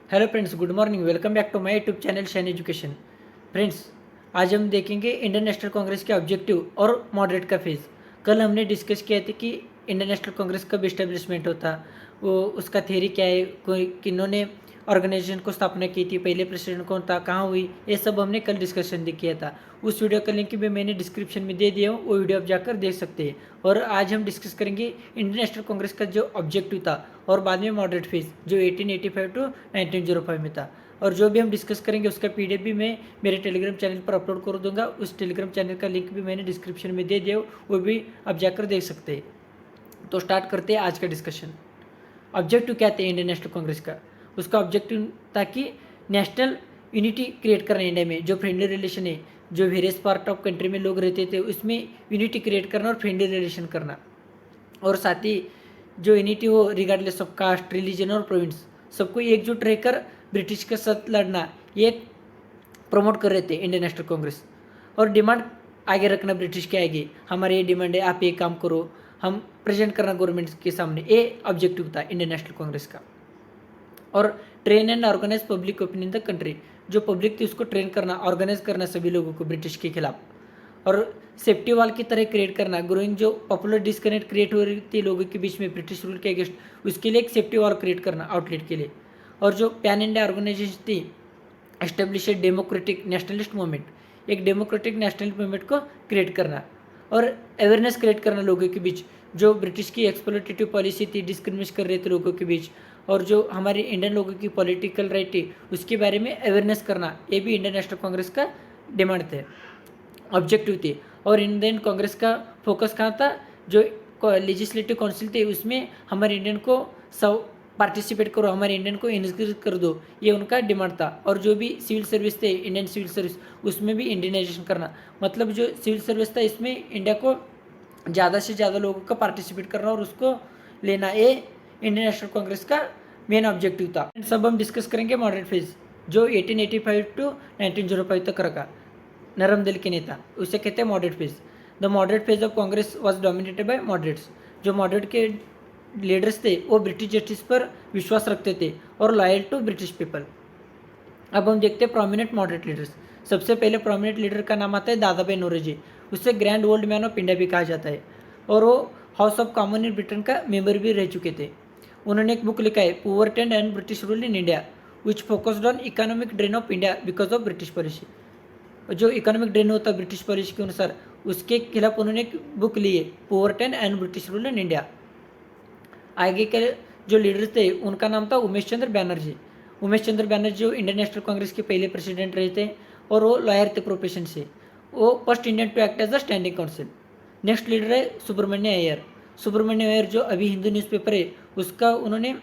Hello friends, good morning. Welcome back to my YouTube channel shine education. Friends, आज हम देखेंगे Indian national Congress के objective और moderate का फेज़। कल हमने डिस्कस किया था कि इंडियन नेशनल कांग्रेस कब इस्टेब्लिशमेंट होता, वो उसका थ्योरी क्या है, कोई किन्होंने ऑर्गेनाइजेशन को स्थापना की थी, पहले प्रेसिडेंट कौन था, कहाँ हुई, ये सब हमने कल डिस्कशन किया था। उस वीडियो का लिंक भी मैंने डिस्क्रिप्शन में दे दिया हूँ, वो वीडियो आप जाकर देख सकते हैं। और आज हम डिस्कस करेंगे इंडियन नेशनल कांग्रेस का जो ऑब्जेक्टिव था और बाद में मॉडरेट फेज जो 1885 टू 1905 में था। और जो भी हम डिस्कस करेंगे उसका पीडीएफ भी मैं मेरे टेलीग्राम चैनल पर अपलोड कर दूंगा। उस टेलीग्राम चैनल का लिंक भी मैंने डिस्क्रिप्शन में दे दिया, वो भी आप जाकर देख सकते हैं। तो स्टार्ट करते हैं आज का डिस्कशन। ऑब्जेक्टिव क्या थे इंडियन नेशनल कांग्रेस का? उसका ऑब्जेक्टिव था कि नेशनल यूनिटी क्रिएट करना इंडिया में, जो फ्रेंडली रिलेशन है, जो वेरियस पार्ट ऑफ कंट्री में लोग रहते थे उसमें यूनिटी क्रिएट करना और फ्रेंडली रिलेशन करना। और साथ ही जो यूनिटी हो रिगार्डलेस ऑफ कास्ट, रिलीजन और प्रोविंस, सबको एकजुट रहकर ब्रिटिश के साथ लड़ना, ये प्रमोट कर रहे थे इंडियन नेशनल कांग्रेस। और डिमांड आगे रखना ब्रिटिश के आगे, हमारे ये डिमांड है, आप ये काम करो, हम प्रेजेंट करना गवर्नमेंट के सामने, ये ऑब्जेक्टिव था इंडियन नेशनल कांग्रेस का। और train and organise public opinion in the country, जो पब्लिक थी उसको ट्रेन करना, ऑर्गेनाइज करना सभी लोगों को ब्रिटिश के खिलाफ। और सेफ्टी वॉल की तरह क्रिएट करना, ग्रोइंग जो पॉपुलर डिस्कनेक्ट क्रिएट हो रही थी लोगों के बीच में ब्रिटिश रूल के अगेंस्ट, उसके लिए एक सेफ्टी वॉल क्रिएट करना आउटलेट के लिए। और जो पैन इंडिया ऑर्गेनाइजेशन थी, एस्टेब्लिश डेमोक्रेटिक नेशनलिस्ट मूवमेंट, एक डेमोक्रेटिक नेशनल मूवमेंट को क्रिएट करना। और अवेयरनेस क्रिएट करना लोगों के बीच, जो ब्रिटिश की एक्सप्लोटेटिव पॉलिसी थी, डिस्क्रिमिनेट कर रहे थे लोगों के बीच, और जो हमारे इंडियन लोगों की पॉलिटिकल राइट थी उसके बारे में अवेयरनेस करना, ये भी इंडियन नेशनल कांग्रेस का डिमांड थे, ऑब्जेक्टिव थी। और इंडियन कांग्रेस का फोकस कहाँ था? जो लेजिस्लेटिव काउंसिल थे उसमें हमारे इंडियन को सब पार्टिसिपेट करो, हमारे इंडियन को इंक्रीज कर दो, ये उनका डिमांड था। और जो भी सिविल सर्विस थे, इंडियन सिविल सर्विस, उसमें भी इंडियनाइजेशन करना, मतलब जो सिविल सर्विस था इसमें इंडिया को ज़्यादा से ज़्यादा लोगों का पार्टिसिपेट करना और उसको लेना, ये इंडियन नेशनल कांग्रेस का मेन ऑब्जेक्टिव था। सब हम डिस्कस करेंगे मॉडरेट फेज, जो 1885 टू 1905 तक रखा। नरम दिल के नेता, उसे कहते हैं moderate phase. The moderate phase of Congress was dominated by moderates, जो मॉडरेट के लीडर्स थे वो ब्रिटिश जस्टिस पर विश्वास रखते थे और लॉयल टू ब्रिटिश पीपल। अब हम देखते हैं प्रोमिनेंट मॉडरेट लीडर्स। सबसे पहले प्रोमिनेंट लीडर का नाम आता है दादा भाई नौरोजी, उसे grand old man of India भी कहा जाता है, और वो house of common in Britain का मेंबर भी रह चुके थे। उन्होंने एक बुक लिखा है, poor and British rule in India, which focused on economic drain of India because of British policy. जो इकोनॉमिक ड्रेन होता है ब्रिटिश पॉलिसी के अनुसार, उसके खिलाफ उन्होंने एक बुक ली है, poor and British rule in India. आगे के जो लीडर थे उनका नाम था उमेश चंद्र बैनर्जी। उमेश चंद्र बैनर्जी जो इंडियन नेशनल कांग्रेस के पहले प्रेसिडेंट रहे थे, और वो लॉयर थे प्रोफेशन से, वो first Indian to act as the standing council. Next leader है सुब्रमण्य अय्यर। सुब्रमण्य अय्यर जो अभी हिंदू न्यूज़पेपर है उसका उन्होंने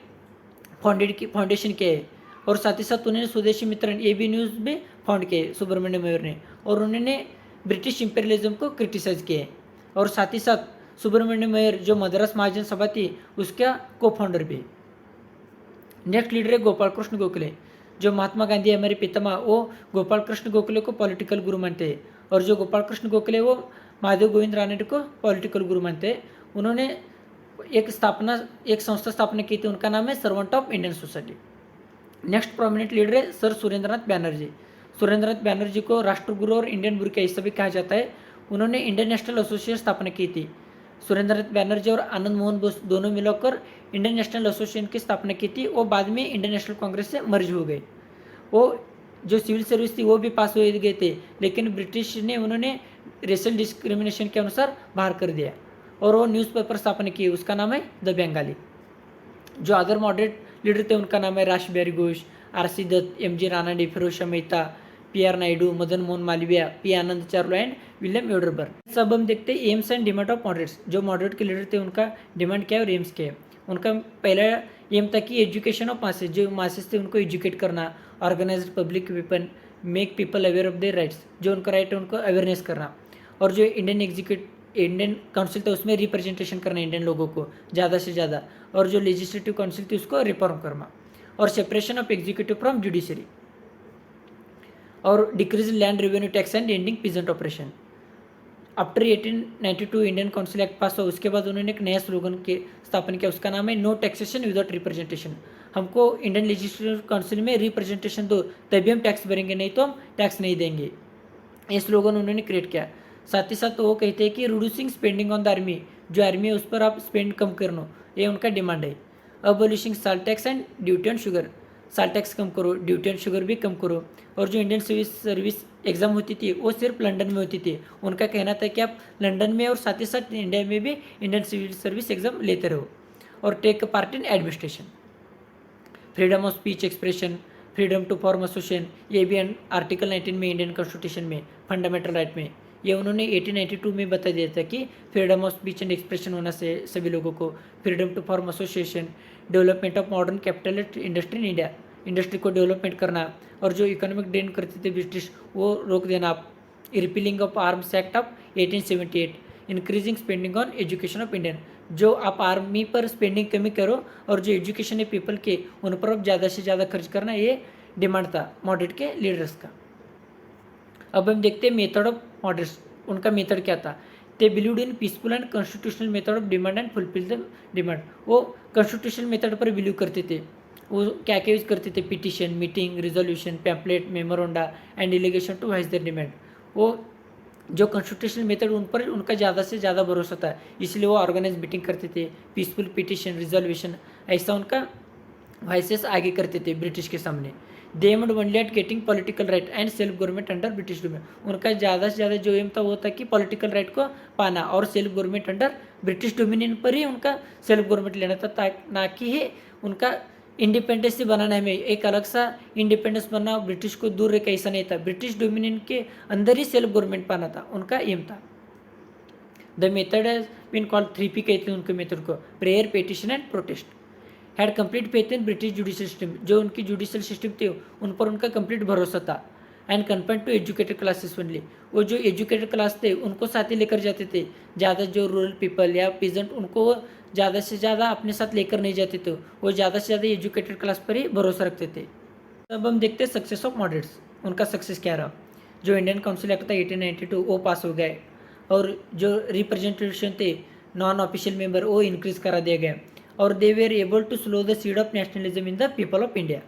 फाउंडेशन किया है, और साथ ही साथ उन्होंने स्वदेशी मित्रन AB न्यूज़ भी फाउंड किया है सुब्रमण्य अय्यर ने, और उन्होंने ब्रिटिश इंपेरियलिज्म को क्रिटिसाइज किया है। और साथ ही साथ सुब्रमण्यम अय्यर जो मद्रास महाजन सभा थी उसका को फाउंडर भी। नेक्स्ट लीडर है गोपाल कृष्ण गोखले, जो महात्मा गांधी हमारे पितामह, वो गोपाल कृष्ण गोखले को पॉलिटिकल गुरु मानते हैं, और जो गोपाल कृष्ण गोखले वो महादेव गोविंद रानडे को पॉलिटिकल गुरु मानते हैं। उन्होंने एक संस्था स्थापना की थी, उनका नाम है servant of Indian society. Next prominent leader है सर सुरेंद्रनाथ बैनर्जी। सुरेंद्रनाथ बैनर्जी को राष्ट्रगुरु और इंडियन गुरु का हिस्सा भी कहा जाता है। उन्होंने इंडियन नेशनल एसोसिएशन स्थापना की थी। सुरेंद्रनाथ बैनर्जी और आनंद मोहन बोस दोनों मिलकर इंडियन नेशनल एसोसिएशन की स्थापना की थी, वो बाद में इंडियन नेशनल कांग्रेस से मर्ज हो गए। वो जो सिविल सर्विस थी वो भी पास हो गए थे, लेकिन ब्रिटिश ने उन्होंने रेशियल डिस्क्रिमिनेशन के अनुसार बाहर कर दिया, और वो न्यूज़पेपर स्थापना की, उसका नाम है द बंगाली। जो अदर मॉडरेट लीडर थे उनका नाम है Rash Behari Ghosh, RC Dutt, MG Ranade, Firoz Shah Mehta, PR Naidu, Madan Mohan Malaviya, P Anand Charlu and William Wedderburn. सब हम देखते हैं aims and demand of moderates. जो मॉडरेट के लीडर थे उनका डिमांड क्या है और एम्स क्या है? उनका पहला एम था कि एजुकेशन ऑफ मासेस, जो मासेस थे उनको एजुकेट करना, organise public weapon, make people aware of their rights, जो उनका राइट है उनको अवेयरनेस करना। और जो इंडियन काउंसिल था उसमें रिप्रेजेंटेशन करना इंडियन लोगों को ज़्यादा से ज़्यादा, और जो लेजिस्लेटिव काउंसिल थी उसको रिफॉर्म करना, और separation of executive from judiciary, और decrease land revenue tax and ending peasant operation. After 1892 Indian council act pass हुआ, उसके बाद उन्होंने एक नया स्लोगन की स्थापना किया, उसका नाम है नो टैक्सेशन विदाउट रिप्रेजेंटेशन। हमको इंडियन लेजिस्लेटिव काउंसिल में रिप्रेजेंटेशन दो, तभी हम टैक्स भरेंगे, नहीं तो हम टैक्स नहीं देंगे। ये स्लोगन उन्होंने क्रिएट किया। साथ ही साथ वो कहते हैं कि reducing spending on the army, जो आर्मी है उस पर आप स्पेंड कम करना, ये उनका डिमांड है। Abolishing salt tax and duty on sugar, salt tax कम करो, ड्यूटी ऑन शुगर भी कम करो। और जो इंडियन सिविल सर्विस एग्ज़ाम होती थी वो सिर्फ लंदन में होती थी। उनका कहना था कि आप लंदन में और साथ ही साथ इंडिया में भी इंडियन सिविल सर्विस एग्ज़ाम लेते रहो और take part in administration. Freedom of speech expression, freedom to form association, ये भी आर्टिकल 19 में इंडियन कॉन्स्टिट्यूशन में फंडामेंटल राइट में, ये उन्होंने 1892 में बता दिया था कि freedom of speech and expression होना से सभी लोगों को। Freedom to form association, development of modern capitalist industry in India, industry को डेवलपमेंट करना और जो इकोनॉमिक ड्रेन करते थे ब्रिटिश वो रोक देना। Repealing of arms act of 1878, increasing spending on education of Indian, जो आप आर्मी पर स्पेंडिंग कमी करो और जो एजुकेशन है पीपल के उन पर अब ज़्यादा से ज़्यादा खर्च करना, ये डिमांड था मॉडरेट के लीडर्स का। अब हम देखते हैं मेथड ऑफ मॉडरेट्स, उनका मेथड क्या था। They believed in peaceful and constitutional method of demand and fulfil the demand, वो कॉन्स्टिट्यूशनल मेथड पर बिलीव करते थे। वो क्या क्या यूज़ करते थे, petition, meeting, resolution, pamphlet, memoranda and delegation to voice their demand. वो जो कॉन्स्टिट्यूशनल मेथड उन पर उनका ज़्यादा से ज़्यादा भरोसा था, इसलिए वो ऑर्गेनाइज मीटिंग करते थे, पीसफुल पिटिशन, रिजोल्यूशन, ऐसा उनका वॉइसेस आगे करते थे ब्रिटिश के सामने। They aimed only at getting political right and self government under British domain, उनका ज़्यादा से ज़्यादा जो एम था वो था कि पॉलिटिकल राइट को पाना और self government under British dominion पर ही उनका सेल्फ गवर्नमेंट लेना था, ना कि ही उनका इंडिपेंडेंस बनाना है। एक अलग सा इंडिपेंडेंस बनना, ब्रिटिश को दूर रह के ऐसा नहीं था, ब्रिटिश डोमिनियन के अंदर ही सेल्फ गवर्नमेंट पाना था, उनका एम था। The method has been called 3P कहते हैं उनके मेथड को, prayer, petition and protest. Had complete faith in British judicial system, जो उनकी जुडिशियल सिस्टम थे उन पर उनका कंप्लीट भरोसा था। And confirm to educated classes only, वो जो एजुकेटेड क्लास थे उनको साथ ही लेकर जाते थे, ज़्यादा जो रूरल पीपल या पीजेंट उनको वो ज़्यादा से ज़्यादा अपने साथ लेकर नहीं जाते थे, वो ज़्यादा से ज़्यादा एजुकेटेड क्लास पर ही भरोसा रखते थे। अब हम देखते हैं सक्सेस ऑफ मॉडरेट्स, उनका सक्सेस क्या रहा। जो इंडियन काउंसिल एक्ट था 1892 वो पास हो गया और जो रिप्रेजेंटेशन थे नॉन ऑफिशियल मेंबर वो इंक्रीज करा दिया गया और they were able to slow the seed of nationalism in the people of India.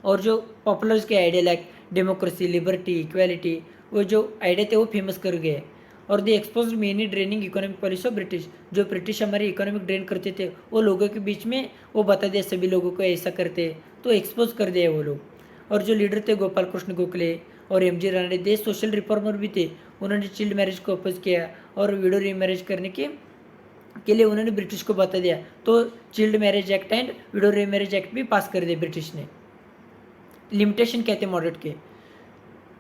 और जो पॉपुलर्स के idea like democracy, liberty, equality, वो जो आइडिया थे वो फेमस कर गए। और they expose many draining economic policy of British, जो ब्रिटिश हमारे इकोनॉमिक ड्रेन करते थे वो लोगों के बीच में वो बता दिया सभी लोगों को ऐसा करते, तो एक्सपोज कर दिया वो लोग। और जो लीडर थे गोपाल कृष्ण गोखले और MG राणा, दे सोशल रिफॉर्मर भी थे, उन्होंने चाइल्ड मैरिज को अपोज किया और विडो रीमैरिज करने के लिए उन्होंने ब्रिटिश को बता दिया, तो child marriage act and window remarriage act भी पास कर दिए ब्रिटिश ने। लिमिटेशन कहते हैं मॉडरेट के,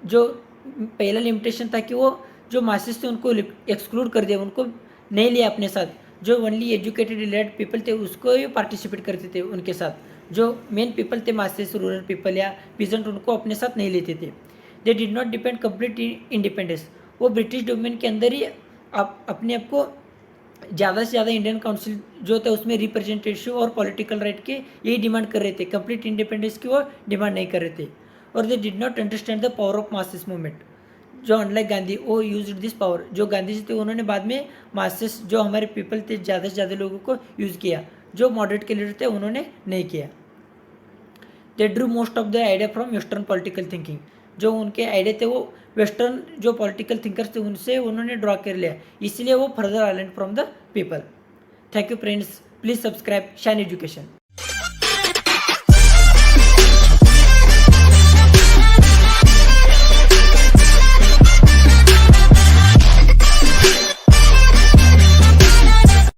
जो पहला लिमिटेशन था कि वो जो मासेस थे उनको एक्सक्लूड कर दिया, उनको नहीं लिया अपने साथ, जो ओनली एजुकेटेड इलिटरेट पीपल थे उसको ही पार्टिसिपेट करते थे उनके साथ, जो मेन पीपल थे मासेस, रूरल पीपल या पीजेंट, उनको अपने साथ नहीं लेते थे। They did not depend complete independence, वो ब्रिटिश डोमेन के अंदर ही अपने आप को ज़्यादा से ज़्यादा इंडियन काउंसिल जो था उसमें रिप्रेजेंटेटिव और पॉलिटिकल राइट के यही डिमांड कर रहे थे, कंप्लीट इंडिपेंडेंस की वो डिमांड नहीं कर रहे थे। और they did not understand the power of masses movement, जो अनलाइक गांधी वो यूज दिस पावर, जो गांधी जी थे उन्होंने बाद में मासेस जो हमारे पीपल थे ज़्यादा से ज़्यादा लोगों को यूज़ किया, जो मॉडरेट के लीडर थे उन्होंने नहीं किया। दे Drew most of the idea from western political thinking, जो उनके आइडिया थे वो वेस्टर्न जो पॉलिटिकल थिंकर्स थे उनसे उन्होंने ड्रॉ कर लिया, इसलिए वो further island from the people. Thank you friends, please subscribe shine education.